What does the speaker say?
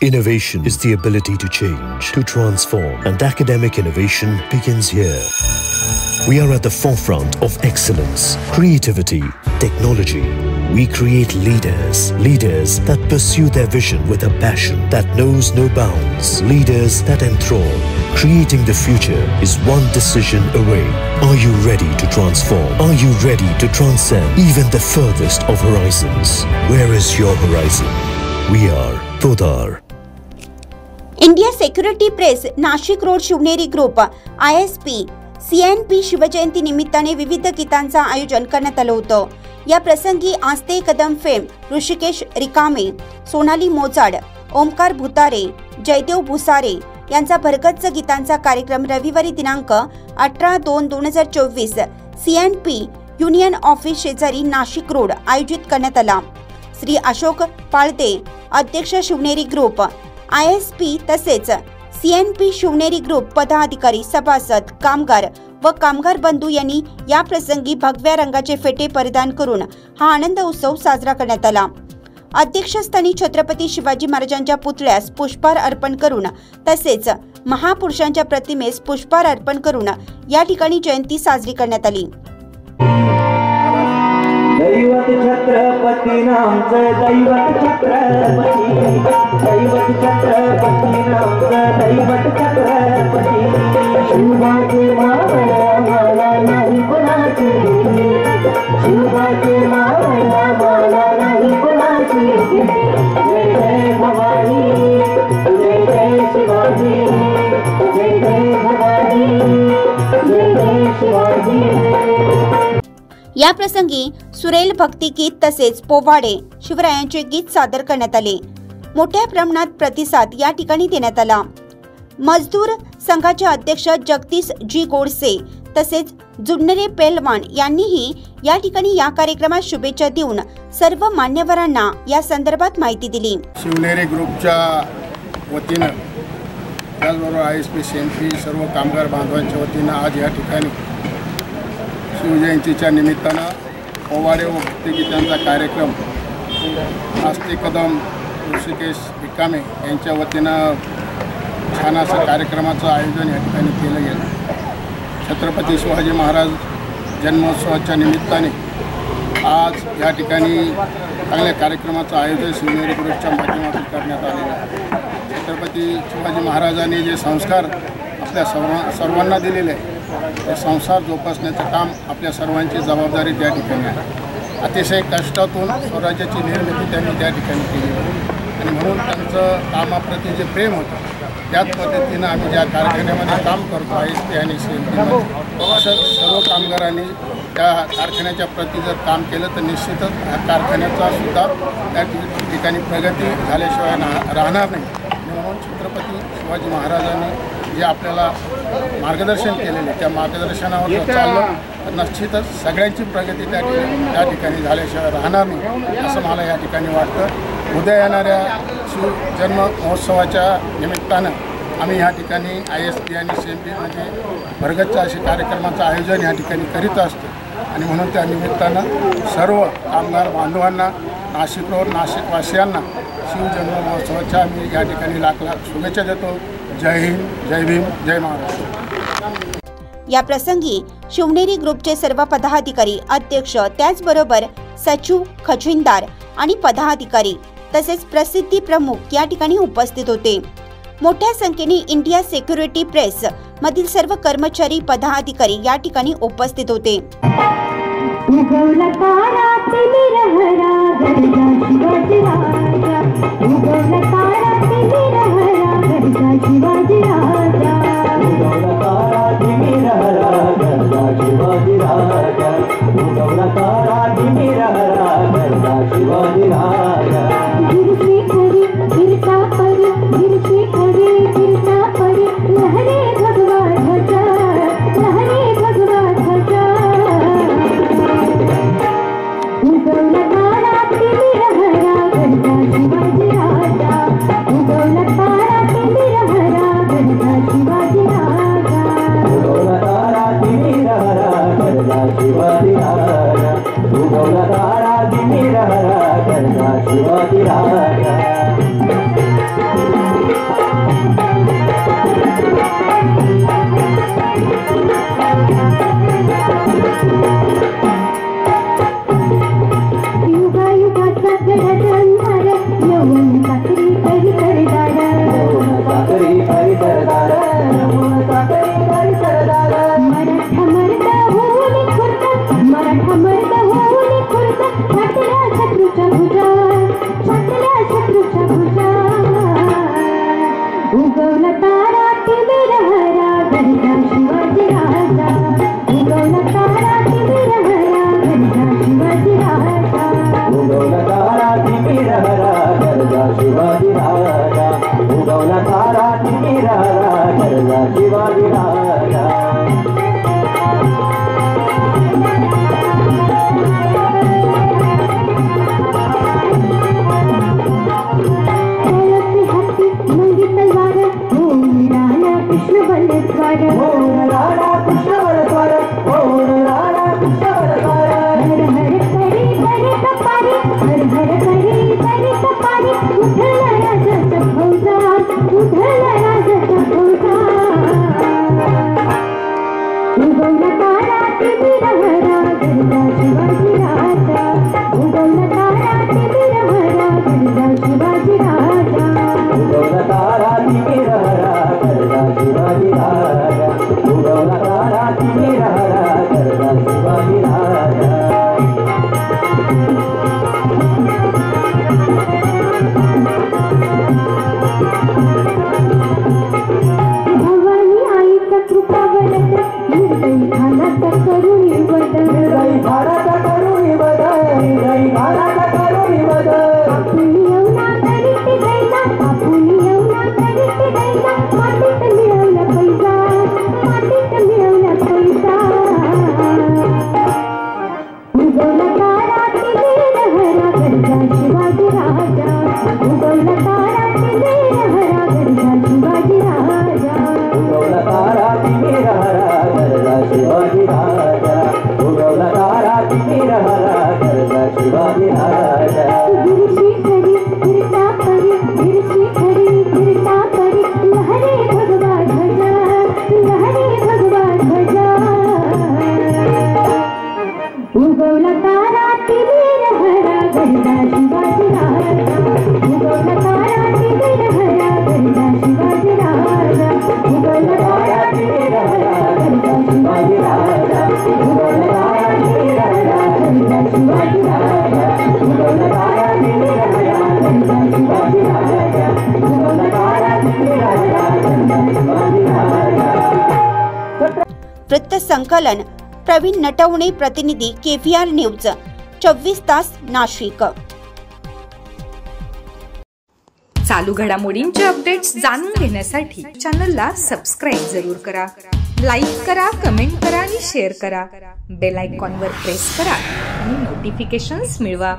Innovation is the ability to change, to transform, and academic innovation begins here. We are at the forefront of excellence, creativity, technology. We create leaders that pursue their vision with a passion that knows no bounds, leaders that enthrall. Creating the future is one decision away. Are you ready to transform? Are you ready to transcend even the furthest of horizons? Where is your horizon? We are Podar. India security press Nashik road Shivneri group ISP CNP Shivjayanti निमित्ताने विविध गीतांचा आयोजन करण्यात आलं होतं। या प्रसंगी आस्ते Kadam fame, Rishikesh रिकामे, सोनाली मोजाड, ओमकार भुतारे, जयदेव भुसारे यांचा भरगच्च गीतांचा कार्यक्रम रविवारी दिनांक 18/2/2024 CNP युनियन ऑफिस शेजारी नाशिक रोड आयोजित करण्यात आला। श्री अशोक पाळते, अध्यक्ष शिवनेरी ग्रुप ISP तसेच CNP शिवनेरी ग्रुप पदाधिकारी, सभासद, कामगार व कामगार बंधू यांनी या प्रसंगी भगव्या रंगाचे फेटे परिधान करून हा आनंद उत्सव साजरा करण्यात आला। अध्यक्षस्थानी छत्रपती शिवाजी महाराजांच्या पुतळ्यास पुष्पहार अर्पण करून तसेच महापुरुषांच्या प्रतिमेस पुष्पहार अर्पण करून या ठिकाणी जयंती साजरी करण्यात आली। दैवत छत्रपती नामचं दैवत छत्रपती, दैवत छत्रपती नामचं दैवत छत्रपती, शिवाजी मावळा नाही कोणाची, शिवाजी मावळा नाही कोणाची, जय जय भवानी, जय जय शिवाजी, जय जय भवानी, जय जय शिवाजी। या प्रसंगी सुरेल भक्ती गीत तसेच पोवाडे, शिवरायांचे गीत सादर करण्यात आले। मोठ्या प्रमाणात प्रतिसाद या ठिकाणी देण्यात आला। मजदूर संघाचे अध्यक्ष जगदीश जी गोडसे तसेच जुन्नरे पेलवान यांनीही या ठिकाणी या कार्यक्रमात शुभेच्छा देऊन सर्व मान्यवरांना या संदर्भात माहिती दिली। शिवनेरी ग्रुपच्या वतीने त्याचबरोबर ISP CNP सर्व कामगार बांधवांच्या वतीने आज या ठिकाणी शिवजयंतीच्या निमित्तानं पोवाडे व भक्तिगीतांचा कार्यक्रम आस्ते कदम ऋषिकेश रिकामे यांच्या वतीनं छान असं कार्यक्रमाचं आयोजन या ठिकाणी केलं गेलं। छत्रपती शिवाजी महाराज जन्मोत्सवाच्या निमित्ताने आज या ठिकाणी चांगल्या कार्यक्रमाचं आयोजन शिवनेरी ग्रुपच्या माध्यमातून करण्यात आलेलं आहे। छत्रपती शिवाजी महाराजांनी जे संस्कार आपल्या सर्वांना दिलेले आहे ते संसार जोपासण्याचं काम आपल्या सर्वांची जबाबदारी त्या ठिकाणी आहे। अतिशय कष्टातून स्वराज्याची निर्मिती त्यांनी त्या ठिकाणी केली आणि म्हणून त्यांचं कामाप्रती जे प्रेम होतं त्याच पद्धतीनं आम्ही ज्या कारखान्यामध्ये काम करतो ISP आणि CNP असं सर्व कामगारांनी त्या कारखान्याच्या प्रती जर काम केलं तर निश्चितच ह्या कारखान्याचा सुद्धा त्या ठिकाणी प्रगती झाल्याशिवाय राहणार नाही। म्हणून छत्रपती शिवाजी महाराजांनी जे आपल्याला मार्गदर्शन केलेले त्या मार्गदर्शनावर जर चाललं तर निश्चितच सगळ्यांची प्रगती त्या ठिकाणी झाल्याशिवाय राहणार नाही असं मला या ठिकाणी वाटतं। उद्या येणाऱ्या शिवजन्म महोत्सवाच्या निमित्तानं आम्ही या ठिकाणी ISP आणि CNP म्हणजे भरगच्च असे कार्यक्रमाचं आयोजन या ठिकाणी करीत असतो आणि म्हणून त्या निमित्तानं सर्व कामगार बांधवांना, नाशिक रोड नाशिकवासियांना शिवजन्म महोत्सवाच्या आम्ही या ठिकाणी लाख लाख शुभेच्छा देतो। जय हिंद, जय भीम, जय महाराष्ट्र। या प्रसंगी शिवनेरी ग्रुपचे सर्व पदाधिकारी, अध्यक्ष, त्याचबरोबर सचिव, खजिनदार आणि पदाधिकारी तसेच प्रसिद्धी प्रमुख या ठिकाणी उपस्थित होते। मोठ्या संख्येने इंडिया सिक्युरिटी प्रेस मधील सर्व कर्मचारी, पदाधिकारी या ठिकाणी उपस्थित होते। शिवाजी राजा उगवला तारा तिमिराला ठरला शिवाजी राजा वृत्त संकलन प्रवीण नटवणे, प्रतिनिधी KVR न्यूज 24 तास नाशिक। चालू घडामोडींचे अपडेट्स जाणून घेण्यासाठी चॅनलला सबस्क्राइब जरूर करा, लाईक करा, कमेंट करा आणि शेअर करा। बेल आयकॉनवर प्रेस करा आणि नोटिफिकेशन्स मिळवा।